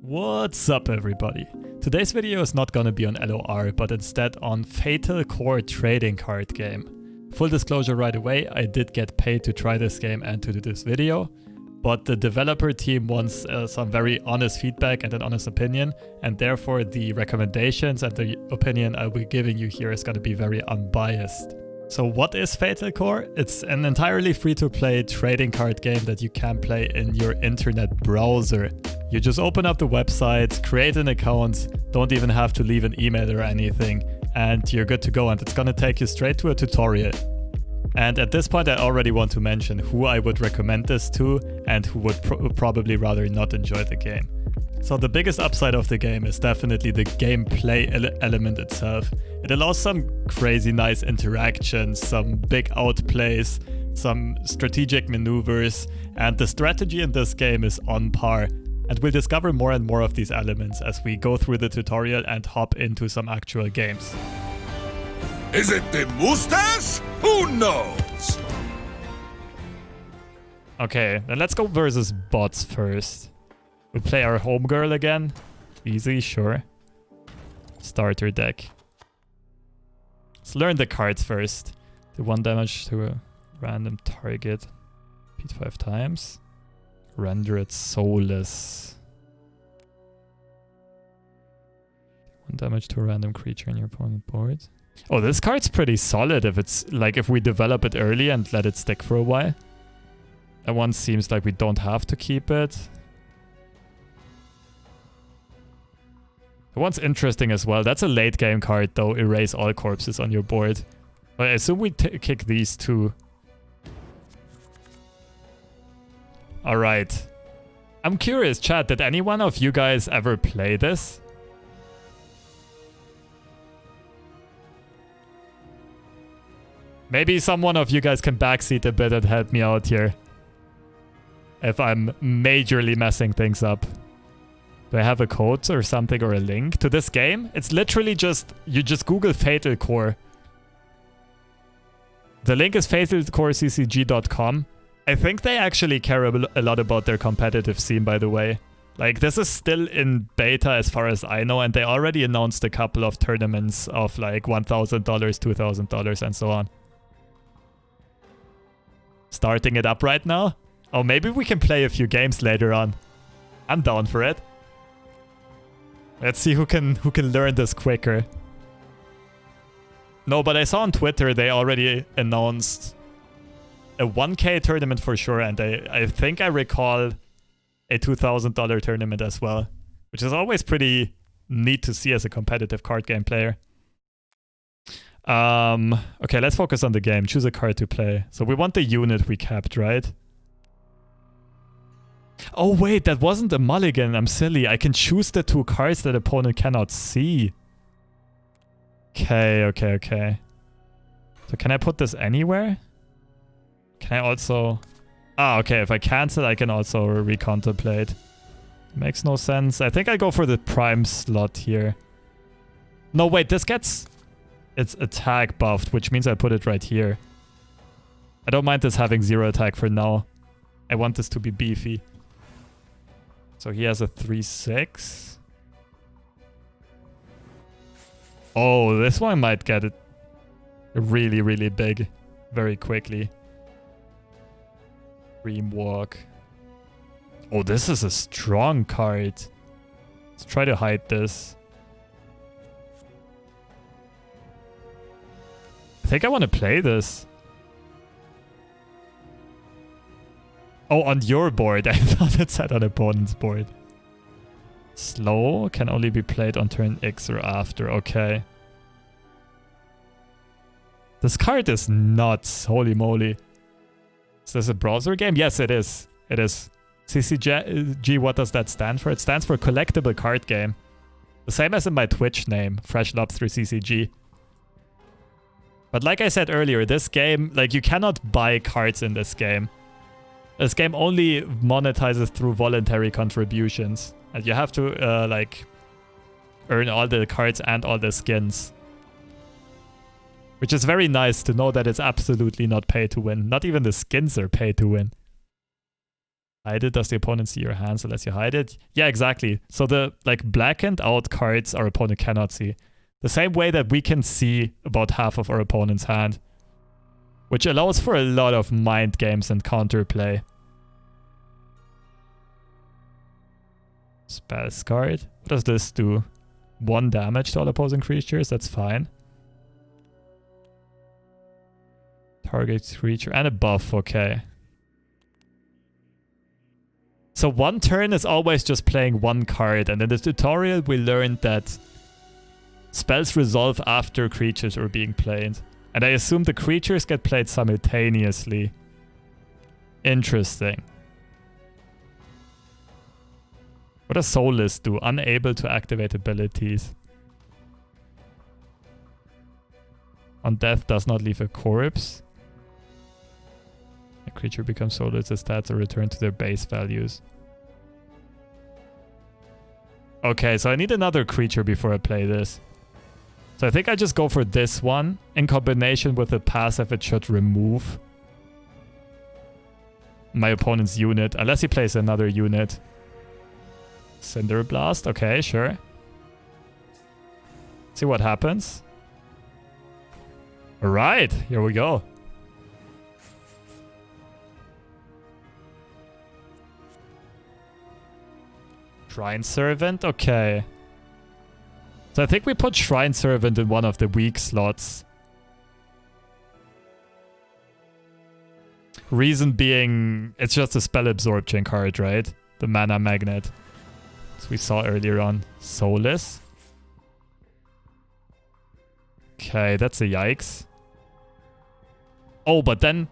What's up everybody? Today's video is not gonna be on LOR, but instead on Fatal Core trading card game. Full disclosure right away, I did get paid to try this game and to do this video, but the developer team wants some very honest feedback and an honest opinion, and therefore the recommendations and the opinion I'll be giving you here is gonna be very unbiased. So what is Fatal Core? It's an entirely free-to-play trading card game that you can play in your internet browser. You just open up the website, create an account, don't even have to leave an email or anything, and you're good to go, and it's gonna take you straight to a tutorial. And at this point I already want to mention who I would recommend this to and who would probably rather not enjoy the game. So the biggest upside of the game is definitely the gameplay element itself. It allows some crazy nice interactions, some big outplays, some strategic maneuvers, and the strategy in this game is on par. And we'll discover more and more of these elements as we go through the tutorial and hop into some actual games. Is it the mustache? Who knows? Okay, then let's go versus bots first. We'll play our homegirl again. Easy, sure. Starter deck. Let's learn the cards first. Do 1 damage to a random target. Repeat 5 times. Render it soulless. 1 damage to a random creature in your opponent's board. Oh, this card's pretty solid if we develop it early and let it stick for a while. That one seems like we don't have to keep it. That one's interesting as well. That's a late game card though. Erase all corpses on your board. But I assume we kick these two. Alright. I'm curious, chat, did any one of you guys ever play this? Maybe someone of you guys can backseat a bit and help me out here. If I'm majorly messing things up. Do I have a code or something or a link to this game? It's literally just, you just Google Fatal Core. The link is fatalcorecg.com. I think they actually care a lot about their competitive scene, by the way. Like, this is still in beta as far as I know, and they already announced a couple of tournaments of like $1,000, $2,000, and so on. Starting it up right now? Oh, maybe we can play a few games later on. I'm down for it. Let's see who can learn this quicker. No, but I saw on Twitter they already announced a 1K tournament for sure, and I think I recall a $2,000 tournament as well, which is always pretty neat to see as a competitive card game player. Okay, let's focus on the game. Choose a card to play. So we want the unit we kept, right? Oh wait, that wasn't a mulligan. I'm silly. I can choose the 2 cards that opponent cannot see. Okay. So can I put this anywhere? Can I also... Ah, okay. If I cancel, I can also recontemplate. Makes no sense. I think I go for the prime slot here. No, wait. This gets its attack buffed, which means I put it right here. I don't mind this having 0 attack for now. I want this to be beefy. So he has a 3/6. Oh, this one might get it really, really big very quickly. Dream Walk. Oh, this is a strong card. Let's try to hide this. I think I want to play this. Oh, on your board. I thought it said on opponent's board. Slow can only be played on turn X or after. Okay. This card is nuts. Holy moly. Is this a browser game? Yes, it is. It is. TCG, what does that stand for? It stands for Collectible Card Game. The same as in my Twitch name, FreshLobster TCG. But like I said earlier, this game, like, you cannot buy cards in this game. This game only monetizes through voluntary contributions. And you have to, like, earn all the cards and all the skins. Which is very nice to know that it's absolutely not pay to win. Not even the skins are pay to win. Hide it. Does the opponent see your hands unless you hide it? Yeah, exactly. So the like blackened out cards our opponent cannot see. The same way that we can see about half of our opponent's hand. Which allows for a lot of mind games and counterplay. Spells card. What does this do? 1 damage to all opposing creatures. That's fine. Target creature and a buff. Okay. So 1 turn is always just playing 1 card. And in the tutorial we learned that spells resolve after creatures are being played. And I assume the creatures get played simultaneously. Interesting. What does Soulless do? Unable to activate abilities. On death does not leave a corpse. A creature becomes soulless, the stats are returned to their base values. Okay, so I need another creature before I play this. So I think I just go for this one. In combination with the passive, it should remove my opponent's unit. Unless he plays another unit. Cinder Blast. Okay, sure. See what happens. Alright, here we go. Shrine Servant, okay. So I think we put Shrine Servant in one of the weak slots. Reason being, it's just a spell absorption card, right? The Mana Magnet. As we saw earlier on. Soulless. Okay, that's a yikes. Oh, but then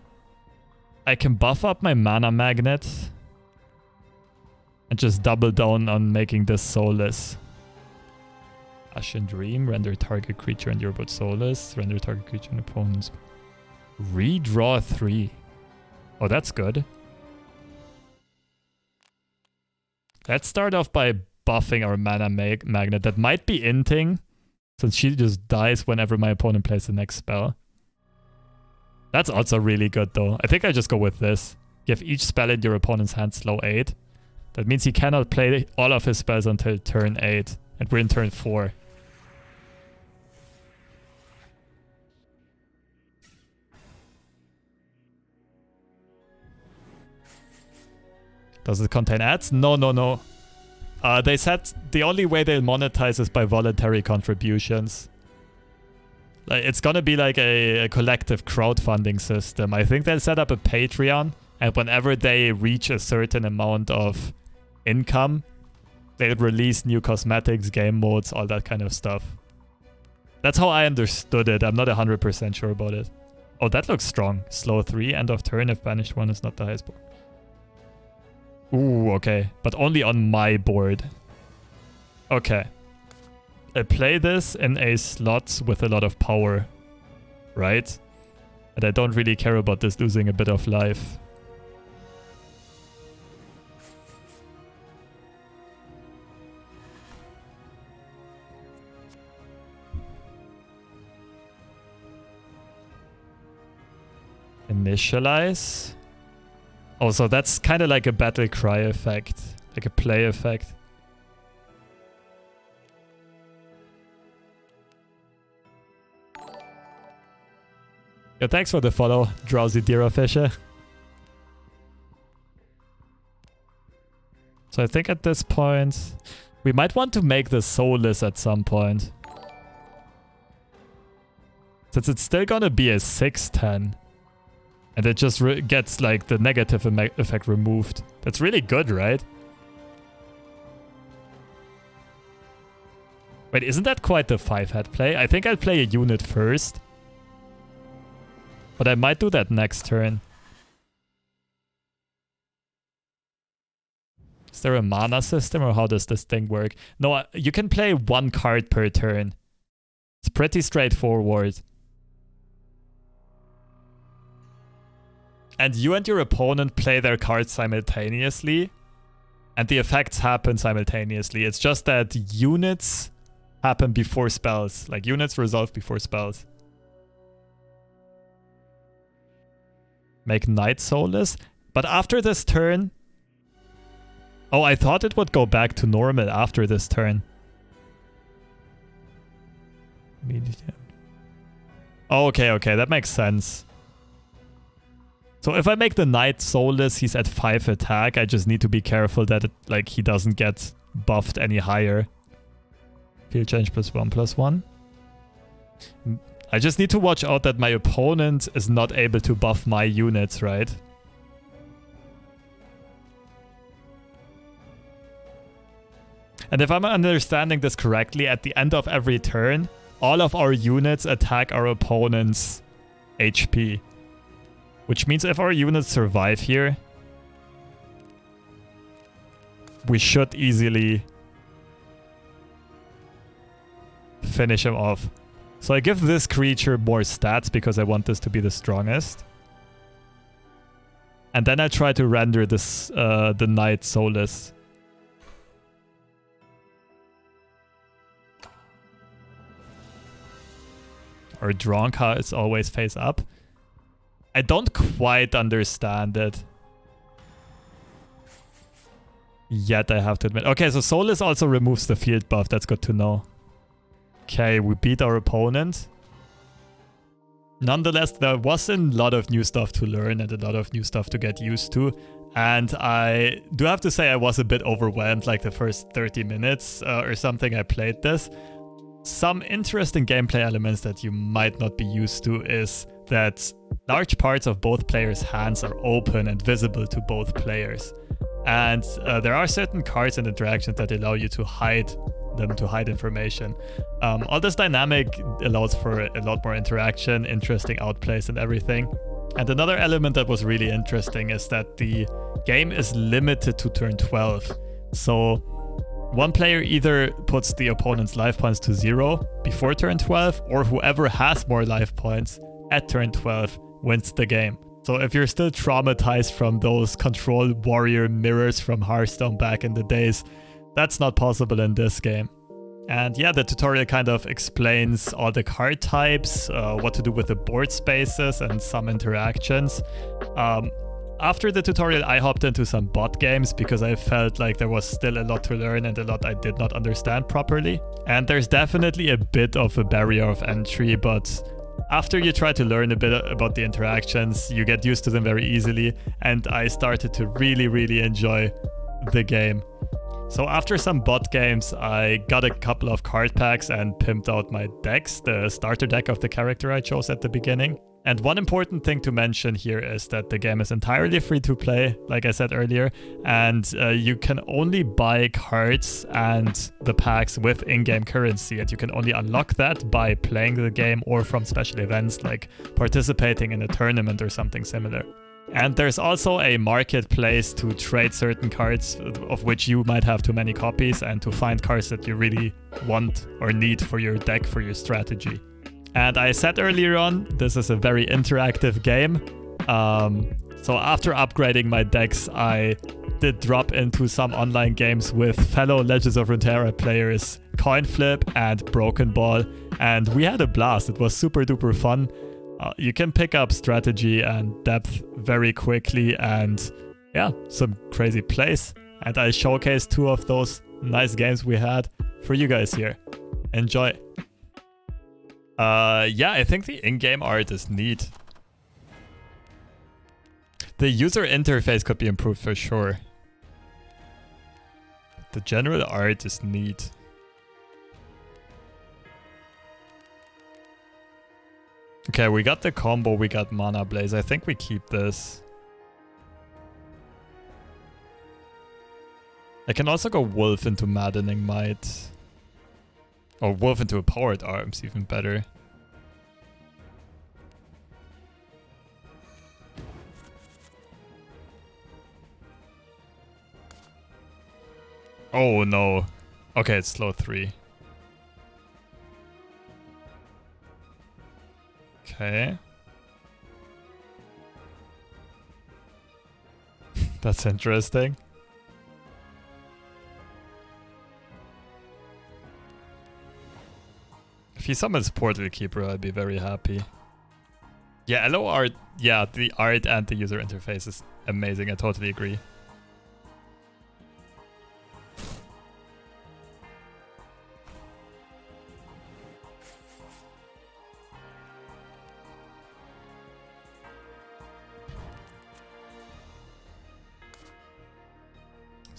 I can buff up my Mana Magnet. And just double down on making this soulless. Ashen Dream, render target creature and your board soulless. Render target creature and opponent's. Redraw 3. Oh, that's good. Let's start off by buffing our Mana Magnet. That might be inting, since she just dies whenever my opponent plays the next spell. That's also really good though. I think I just go with this. Give each spell in your opponent's hand slow 8. That means he cannot play all of his spells until turn 8. And we're in turn 4. Does it contain ads? No, no, no. They said the only way they'll monetize is by voluntary contributions. Like, it's gonna be like a collective crowdfunding system. I think they'll set up a Patreon. And whenever they reach a certain amount of income, they'll release new cosmetics, game modes, all that kind of stuff. That's how I understood it. I'm not 100% sure about it. Oh, that looks strong. Slow 3, end of turn if banished 1 is not the highest board. Ooh, okay. But only on my board. Okay. I play this in a slot with a lot of power. Right? And I don't really care about this losing a bit of life. Initialize. Oh, so that's kind of like a battle cry effect. Like a play effect. Yeah, thanks for the follow, Drowsy Deer Fisher. So I think at this point, we might want to make this soulless at some point. Since it's still gonna be a 6/10. And it just gets like the negative effect removed. That's really good, right? Wait, isn't that quite the 5-head play? I think I'll play a unit first. But I might do that next turn. Is there a mana system or how does this thing work? No, you can play 1 card per turn. It's pretty straightforward. And you and your opponent play their cards simultaneously. And the effects happen simultaneously. It's just that units happen before spells. Like units resolve before spells. Make Knight soulless. But after this turn, Oh, I thought it would go back to normal after this turn. Oh, okay, that makes sense. So if I make the knight soulless, he's at 5 attack. I just need to be careful that he doesn't get buffed any higher. Field change +1/+1. I just need to watch out that my opponent is not able to buff my units, right? And if I'm understanding this correctly, at the end of every turn, all of our units attack our opponent's HP. Which means if our units survive here, we should easily finish him off. So I give this creature more stats because I want this to be the strongest. And then I try to render this the knight soulless. Our drawn card is always face up. I don't quite understand it yet, I have to admit. Okay, so Soulless also removes the field buff. That's good to know. Okay, we beat our opponent. Nonetheless, there was a lot of new stuff to learn and a lot of new stuff to get used to. And I do have to say I was a bit overwhelmed like the first 30 minutes or something I played this. Some interesting gameplay elements that you might not be used to is that large parts of both players' hands are open and visible to both players. And there are certain cards and interactions that allow you to hide them, to hide information. All this dynamic allows for a lot more interaction, interesting outplays and everything. And another element that was really interesting is that the game is limited to turn 12. So one player either puts the opponent's life points to 0 before turn 12, or whoever has more life points at turn 12 wins the game. So if you're still traumatized from those control warrior mirrors from Hearthstone back in the days, that's not possible in this game. And yeah, the tutorial kind of explains all the card types, what to do with the board spaces and some interactions. After the tutorial, I hopped into some bot games because I felt like there was still a lot to learn and a lot I did not understand properly. And there's definitely a bit of a barrier of entry, but after you try to learn a bit about the interactions, you get used to them very easily, and I started to really enjoy the game. So after some bot games, I got a couple of card packs and pimped out my decks, the starter deck of the character I chose at the beginning. And one important thing to mention here is that the game is entirely free to play, like I said earlier, and you can only buy cards and the packs with in-game currency, and you can only unlock that by playing the game or from special events like participating in a tournament or something similar. And there's also a marketplace to trade certain cards of which you might have too many copies, and to find cards that you really want or need for your deck, for your strategy. And I said earlier on, this is a very interactive game. So after upgrading my decks, I did drop into some online games with fellow Legends of Runeterra players, Coin Flip and Broken Ball, and we had a blast. It was super duper fun. You can pick up strategy and depth very quickly, and yeah, some crazy plays. And I showcased 2 of those nice games we had for you guys here. Enjoy. Yeah, I think the in-game art is neat. The user interface could be improved for sure. The general art is neat. Okay, we got the combo, we got Mana Blaze. I think we keep this. I can also go Wolf into Maddening Might. Or Wolf into a Powered Arms, even better. Oh no. Okay, it's slow 3. Okay. That's interesting. If he summons Portal Keeper, I'd be very happy. Yeah, LO art, yeah, the art and the user interface is amazing. I totally agree.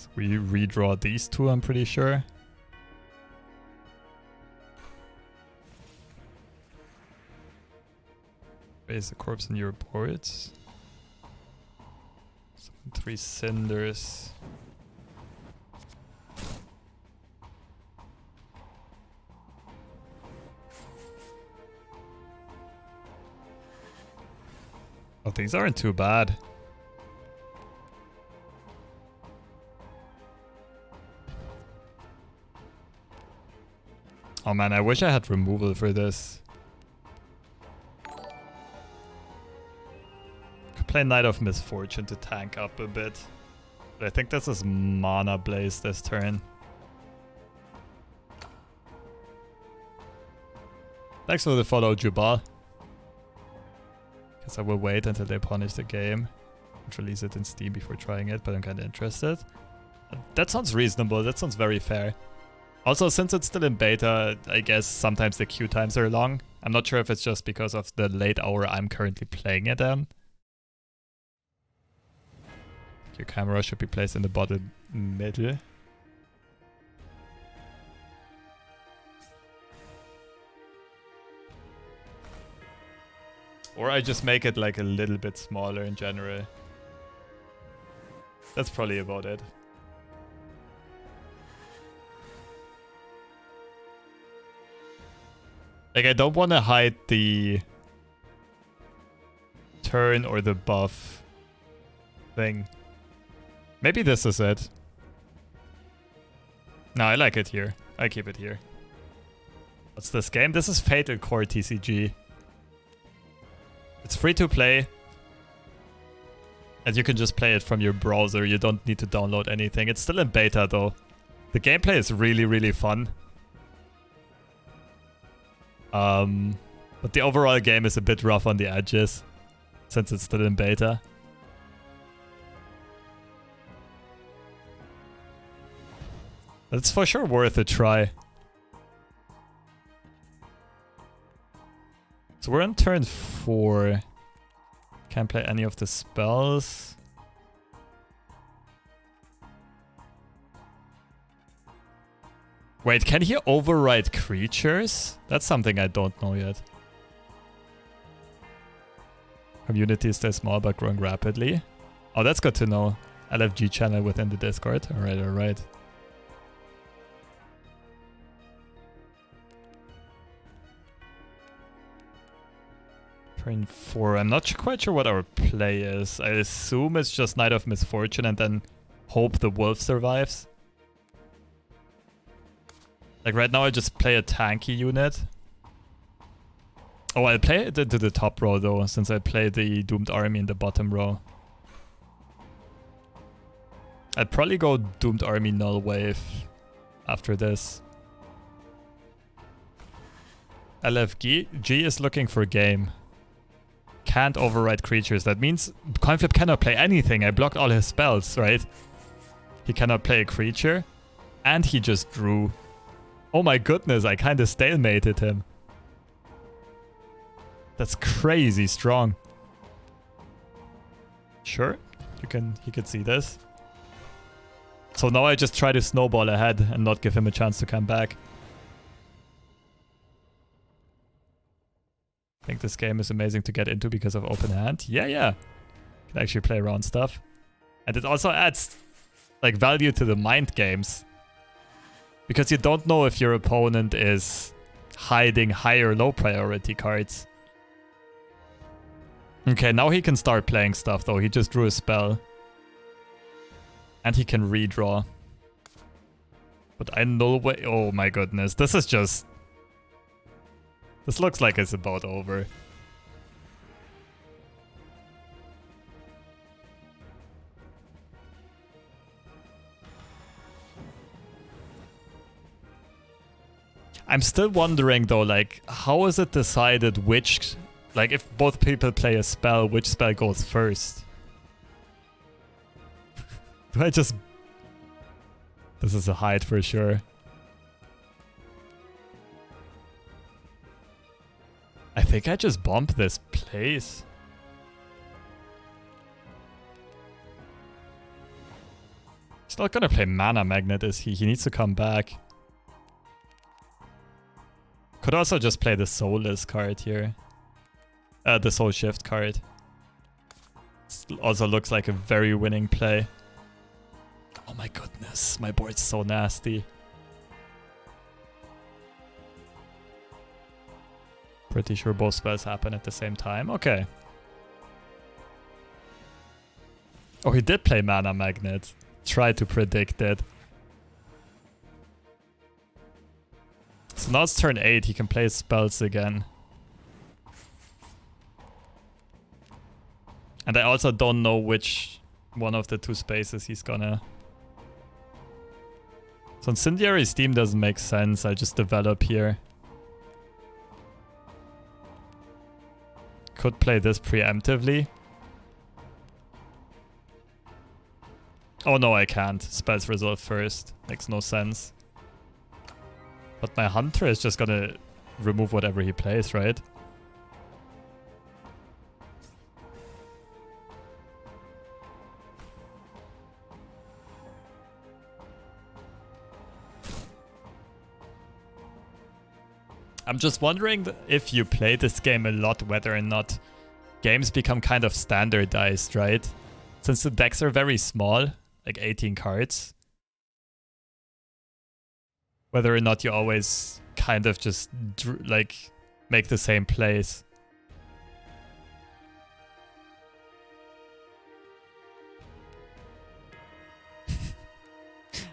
So we redraw these two, I'm pretty sure. Raise the corpse in your boards. 3 cinders. Oh, these aren't too bad. Oh man, I wish I had removal for this. Could play Knight of Misfortune to tank up a bit. But I think this is Mana Blaze this turn. Thanks for the follow, Jubal. Guess I will wait until they punish the game and release it in Steam before trying it, but I'm kind of interested. That sounds reasonable. That sounds very fair. Also, since it's still in beta, I guess sometimes the queue times are long. I'm not sure if it's just because of the late hour I'm currently playing it in. Your camera should be placed in the bottom middle. Or I just make it like a little bit smaller in general. That's probably about it. Like, I don't want to hide the turn or the buff thing. Maybe this is it. No, I like it here. I keep it here. What's this game? This is Fatal Core TCG. It's free to play. And you can just play it from your browser. You don't need to download anything. It's still in beta though. The gameplay is really, really fun. But the overall game is a bit rough on the edges since it's still in beta. But it's for sure worth a try. So we're on turn 4. Can't play any of the spells. Wait, can he override creatures? That's something I don't know yet. Community stays small but growing rapidly. Oh, that's good to know. LFG channel within the Discord. Alright, alright. Turn 4. I'm not quite sure what our play is. I assume it's just Knight of Misfortune and then hope the wolf survives. Like right now I just play a tanky unit. Oh, I'll play it into the top row though, since I play the Doomed Army in the bottom row. I'd probably go Doomed Army Null Wave after this. LFG is looking for game. Can't override creatures. That means Coinflip cannot play anything. I blocked all his spells, right? He cannot play a creature. And he just drew. Oh my goodness, I kind of stalemated him. That's crazy strong. Sure, he can see this. So now I just try to snowball ahead and not give him a chance to come back. I think this game is amazing to get into because of open hand. Yeah. You can actually play around stuff. And it also adds like value to the mind games. Because you don't know if your opponent is hiding high or low priority cards. Okay, now he can start playing stuff though. He just drew a spell. And he can redraw. But I know way. Oh my goodness. This is just. This looks like it's about over. I'm still wondering though, like, how is it decided which, like, if both people play a spell, which spell goes first? Do I just... This is a hide for sure. I think I just bump this place. He's not gonna play Mana Magnet, is he? He needs to come back. Could also just play the Soulless card here. The Soul Shift card. Also looks like a very winning play. Oh my goodness, my board's so nasty. Pretty sure both spells happen at the same time. Okay. Oh, he did play Mana Magnet. Try to predict it. So now it's turn 8. He can play his spells again. And I also don't know which one of the two spaces he's gonna... So Incendiary Steam doesn't make sense. I just develop here. Could play this preemptively. Oh no, I can't. Spells resolve first. Makes no sense. But my Hunter is just gonna remove whatever he plays, right? I'm just wondering if you play this game a lot, whether or not games become kind of standardized, right? Since the decks are very small, like 18 cards. Whether or not you always kind of just like make the same plays.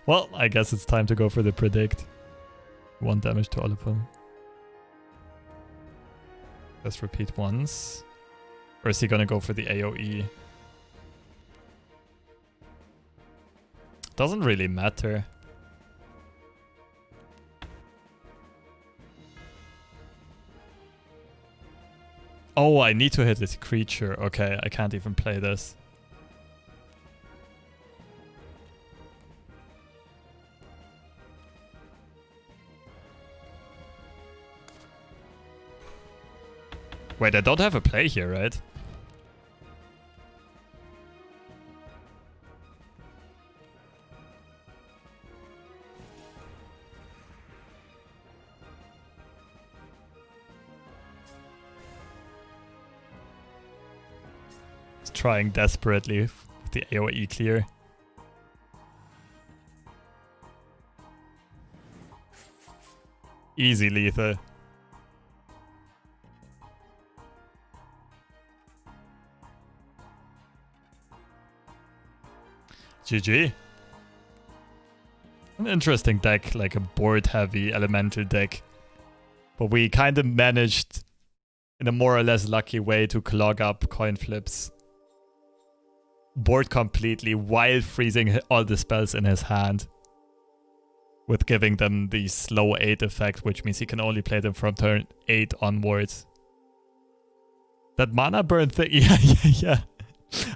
Well, I guess it's time to go for the predict. 1 damage to all of them. Just repeat once. Or is he gonna go for the AoE? Doesn't really matter. Oh, I need to hit this creature. Okay, I can't even play this. Wait, I don't have a play here, right? It's trying desperately with the AoE clear. Easy lethal. GG. An interesting deck, like a board-heavy elemental deck. But we kind of managed, in a more or less lucky way, to clog up coin flips. Board completely while freezing all the spells in his hand. With giving them the slow 8 effect, which means he can only play them from turn 8 onwards. That mana burn thing, yeah.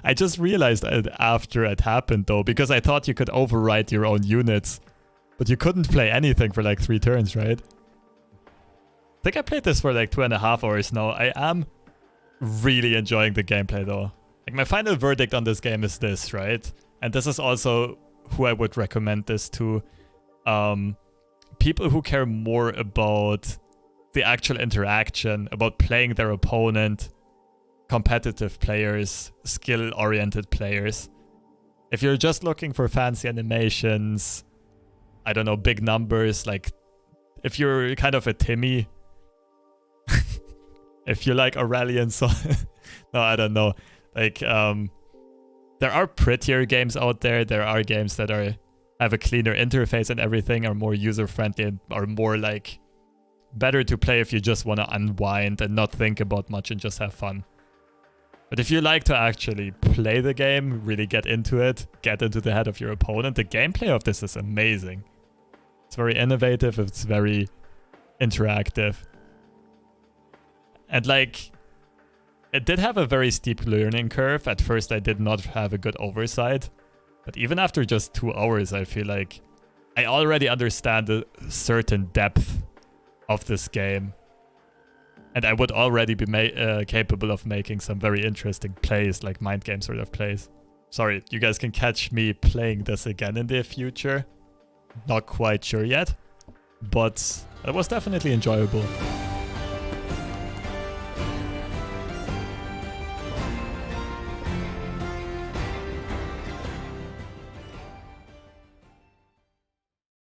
I just realized it after it happened though, because I thought you could override your own units. But you couldn't play anything for like 3 turns, right? I think I played this for like 2.5 hours now. I am really enjoying the gameplay though. Like my final verdict on this game is this, right? And this is also who I would recommend this to. People who care more about the actual interaction, about playing their opponent, competitive players, skill-oriented players. If you're just looking for fancy animations, I don't know, big numbers, like if you're kind of a Timmy, if you like Aurelian, so no, I don't know. Like, there are prettier games out there. There are games that have a cleaner interface and everything, are more user-friendly and are more like better to play if you just want to unwind and not think about much and just have fun. But if you like to actually play the game, really get into it, get into the head of your opponent, the gameplay of this is amazing. It's very innovative, it's very interactive. And like, it did have a very steep learning curve. At first I did not have a good oversight. But even after just 2 hours, I feel like I already understand a certain depth of this game. And I would already be capable of making some very interesting plays, like mind game sort of plays. sorry, you guys can catch me playing this again in the future. Not quite sure yet, but it was definitely enjoyable.